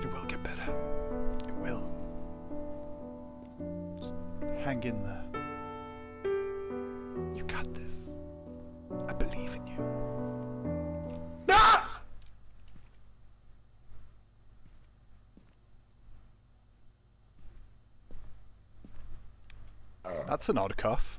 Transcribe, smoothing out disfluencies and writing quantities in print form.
It will get better. It will. Just hang in there. You got this. I believe in you. Ah! That's an odd cough.